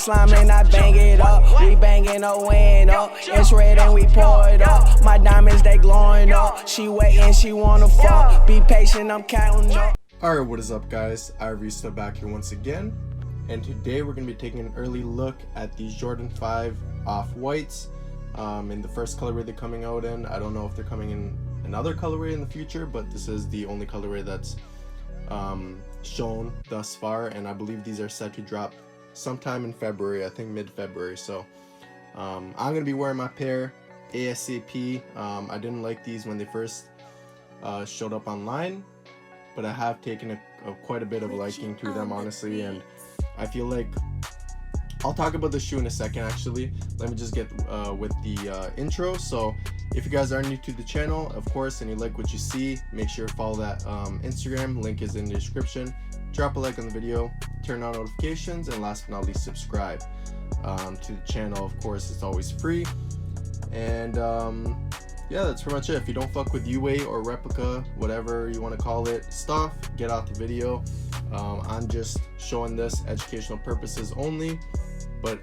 slime and I bang it up. We banging a window. It's red and we pour it up. My diamonds, they glowing up. She waiting, she wanna fuck. Be patient, I'm counting up. Alright, what is up guys? Irista back here once again. And today we're going to be taking an early look at these Jordan 5 Off-Whites. In the first colorway they're coming out in. I don't know if they're coming in another colorway in the future, but this is the only colorway that's shown thus far, and I believe these are set to drop sometime in February, I think mid-February. So I'm going to be wearing my pair ASAP. I didn't like these when they first showed up online, but I have taken quite a bit of liking to them, honestly, and I feel like I'll talk about the shoe in a second. Actually, let me just get with the intro. So if you guys are new to the channel, of course, and you like what you see, make sure to follow that Instagram link is in the description. Drop a like on the video, turn on notifications, and last but not least, subscribe to the channel. Of course, it's always free. And yeah, that's pretty much it. If you don't fuck with UA or replica, whatever you want to call it, stuff, get out the video. I'm just showing this educational purposes only, but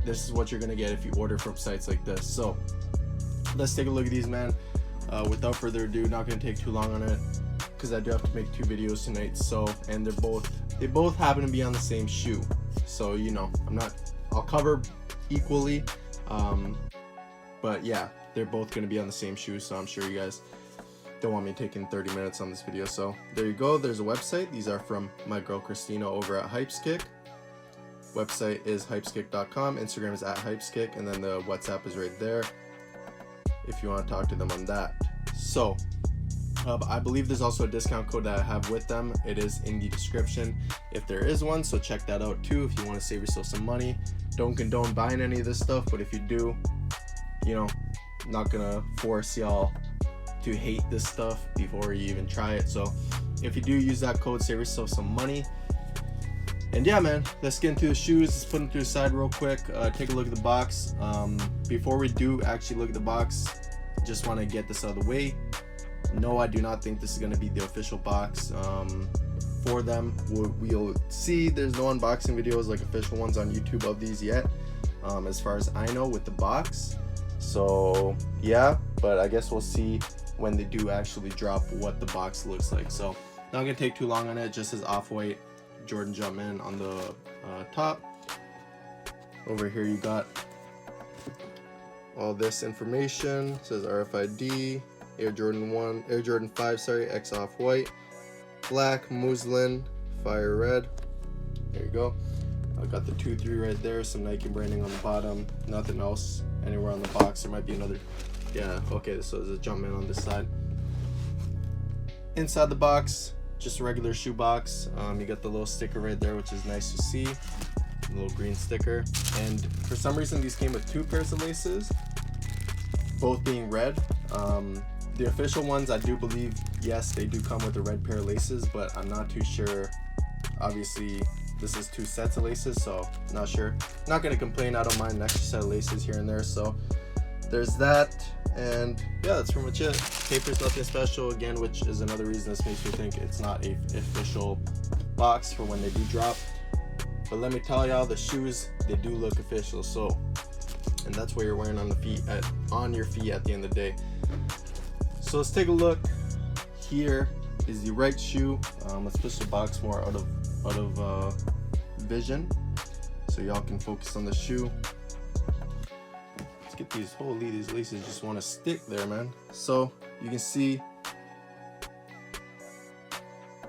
this is what you're gonna get if you order from sites like this. So let's take a look at these, man. Without further ado, not gonna take too long on it because I do have to make 2 videos tonight. So, and they both happen to be on the same shoe, so you know, I'll cover equally, but yeah, they're both gonna be on the same shoe, so I'm sure you guys don't want me taking 30 minutes on this video. So there you go, there's a website. These are from my girl Christina over at HypesKick. Website is hypeskick.com, Instagram is at HypesKick, and then the WhatsApp is right there if you want to talk to them on that. So I believe there's also a discount code that I have with them. It is in the description if there is one, so check that out too if you want to save yourself some money. Don't condone buying any of this stuff, but if you do, you know, I'm not gonna force y'all to hate this stuff before you even try it. So if you do use that code, save yourself some money. And yeah, man, let's get into the shoes. Let's put them to the side real quick. Take a look at the box. Before we do actually look at the box, just want to get this out of the way. No, I do not think this is going to be the official box for them. We'll see. There's no unboxing videos like official ones on YouTube of these yet, as far as I know, with the box. So yeah, but I guess we'll see when they do actually drop what the box looks like. So not gonna take too long on it. Just as Off-White Jordan Jumpman on the top. Over here you got all this information. It says RFID, Air Jordan 5, sorry, X Off-White, black, muslin, fire red. There you go. I got the 2-3 right there, some Nike branding on the bottom, nothing else anywhere on the box. There might be another, yeah, okay, so there's a Jumpman on this side. Inside the box, just a regular shoe box. You got the little sticker right there, which is nice to see, a little green sticker. And for some reason these came with 2 pairs of laces, both being red. The official ones, I do believe, yes, they do come with a red pair of laces, but I'm not too sure. Obviously this is 2 sets of laces, so not sure. Not gonna complain, I don't mind an extra set of laces here and there. So there's that, and yeah, that's pretty much it. Paper's nothing special again, which is another reason this makes me think it's not a official box for when they do drop. But let me tell y'all, the shoes, they do look official. So, and that's what you're wearing on the feet, on your feet at the end of the day. So let's take a look. Here is the right shoe. Let's push the box more out of vision so y'all can focus on the shoe. Let's get these, holy, these laces just want to stick there, man. So you can see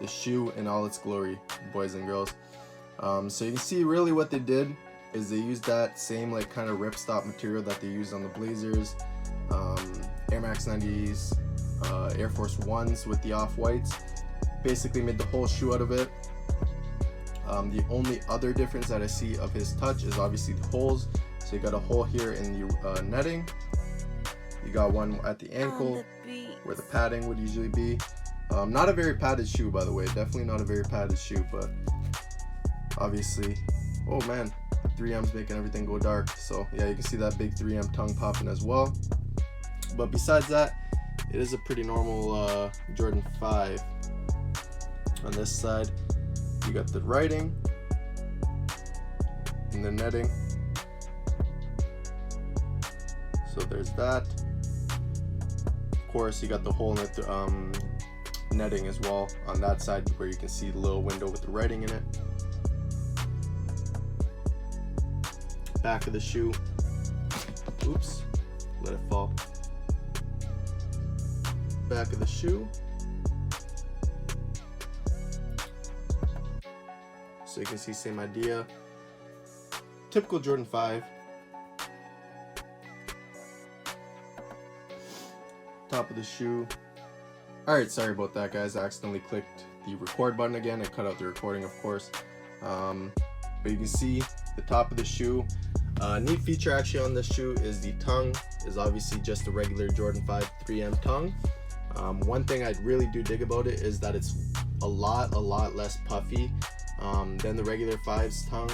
the shoe in all its glory, boys and girls. So you can see really what they did is they used that same like kind of ripstop material that they used on the Blazers, Air Max 90s, Air Force 1s with the Off-Whites. Basically made the whole shoe out of it. The only other difference that I see of his touch is obviously the holes. So you got a hole here in the netting. You got one at the ankle where the padding would usually be. Not a very padded shoe, by the way. Definitely not a very padded shoe, but obviously, oh man, the 3M's making everything go dark. So yeah, you can see that big 3M tongue popping as well. But besides that, it is a pretty normal Jordan 5. On this side, you got the writing. in the netting. So there's that. Of course, you got the hole in the netting as well on that side where you can see the little window with the writing in it. Back of the shoe. Oops, let it fall. Back of the shoe. So you can see, same idea. Typical Jordan 5. Top of the shoe. Alright, sorry about that, guys. I accidentally clicked the record button again. It cut out the recording, of course. But you can see the top of the shoe. Neat feature actually on this shoe is the tongue is obviously just a regular Jordan 5 3M tongue. One thing I really do dig about it is that it's a lot less puffy than the regular 5's tongue,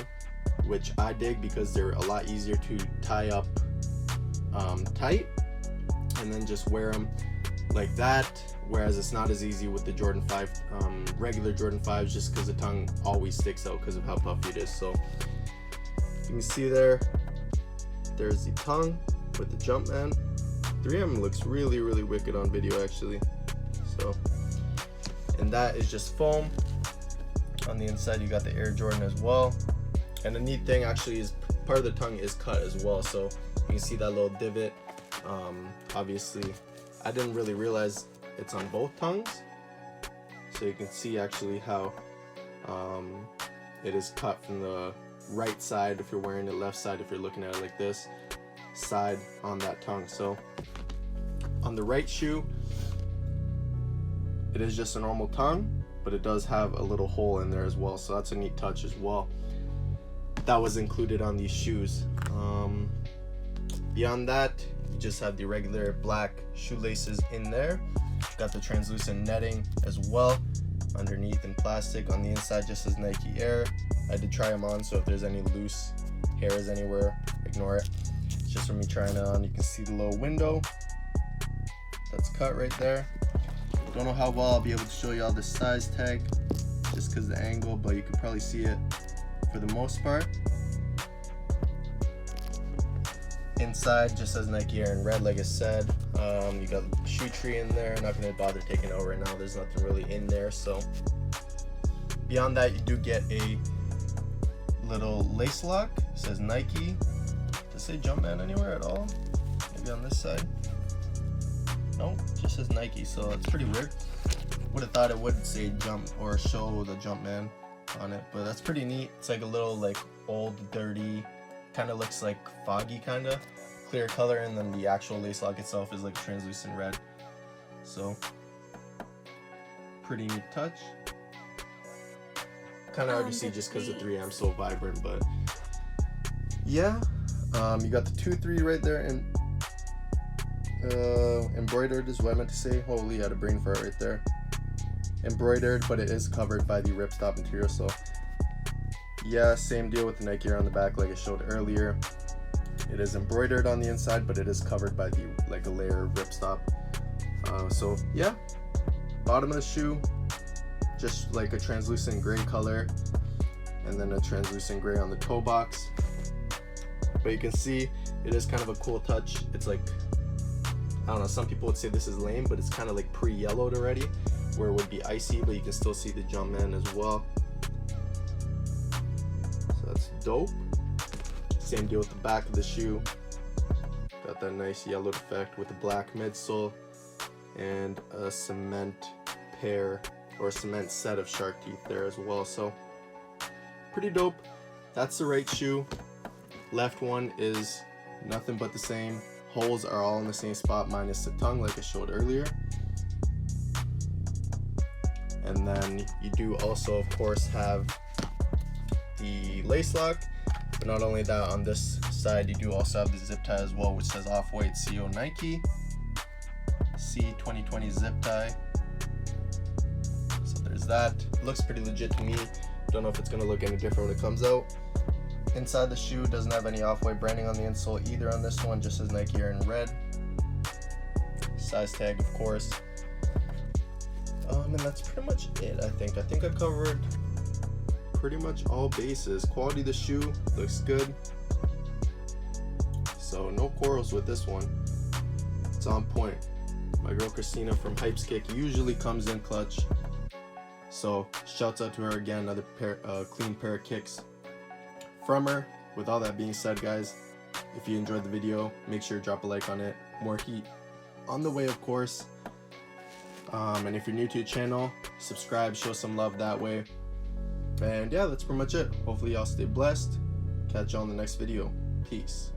which I dig because they're a lot easier to tie up tight and then just wear them like that, whereas it's not as easy with the Jordan 5 regular Jordan 5s, just because the tongue always sticks out because of how puffy it is. So you can see there's the tongue with the Jumpman. 3M looks really wicked on video actually. So, and that is just foam. On the inside you got the Air Jordan as well. And the neat thing actually is part of the tongue is cut as well, so you can see that little divot. Obviously I didn't really realize it's on both tongues, so you can see actually how it is cut from the right side if you're wearing the left side, if you're looking at it like this side on that tongue. So on the right shoe it is just a normal tongue, but it does have a little hole in there as well, so that's a neat touch as well. That was included on these shoes. Beyond that, you just have the regular black shoelaces in there. Got the translucent netting as well underneath in plastic. On the inside just says Nike Air. I did try them on, so if there's any loose hairs anywhere, ignore it. It's just from me trying it on. You can see the little window that's cut right there. Don't know how well I'll be able to show you all the size tag just because of the angle, but you can probably see it for the most part. Inside just says Nike Air in red, like I said. You got the shoe tree in there. Not going to bother taking it out right now. There's nothing really in there. So beyond that, you do get a little lace lock. It says Nike. Does it say Jumpman anywhere at all? Maybe on this side. No, it just says Nike. So it's pretty weird. Would have thought it would say Jump or show the Jumpman on it, but that's pretty neat. It's like a little like old dirty, kind of looks like foggy, kind of clear color, and then the actual lace lock itself is like translucent red. So pretty neat touch. Kind of hard to see just because the 3M so vibrant, but yeah. You got the 2-3 right there, and embroidered is what I meant to say. Holy, I had a brain fart right there. Embroidered, but it is covered by the ripstop material. So yeah, same deal with the Nike Air on the back like I showed earlier. It is embroidered on the inside, but it is covered by the like a layer of ripstop. So yeah, bottom of the shoe just like a translucent gray color, and then a translucent gray on the toe box. But you can see it is kind of a cool touch. It's like, I don't know, some people would say this is lame, but it's kind of like pre-yellowed already, where it would be icy, but you can still see the Jumpman as well. So that's dope. Same deal with the back of the shoe. Got that nice yellowed effect with the black midsole and a cement pair or a cement set of shark teeth there as well. So pretty dope. That's the right shoe. Left one is nothing but the same. Holes are all in the same spot minus the tongue like I showed earlier. And then you do also of course have the lace lock, but not only that, on this side you do also have the zip tie as well, which says Off-White CO Nike C 2020 zip tie. So there's that. It looks pretty legit to me. Don't know if it's gonna look any different when it comes out. Inside the shoe doesn't have any Off-White branding on the insole either on this one, just says Nike Air in red. Size tag of course. And that's pretty much it. I think I covered pretty much all bases. Quality of the shoe looks good, so no quarrels with this one. It's on point. My girl Christina from HypesKick usually comes in clutch, so shouts out to her again. Another clean pair of kicks from her. With all that being said, guys, if you enjoyed the video, make sure to drop a like on it. More heat on the way, of course. And if you're new to the channel, subscribe, show some love that way. And yeah, that's pretty much it. Hopefully y'all stay blessed. Catch you on the next video. Peace.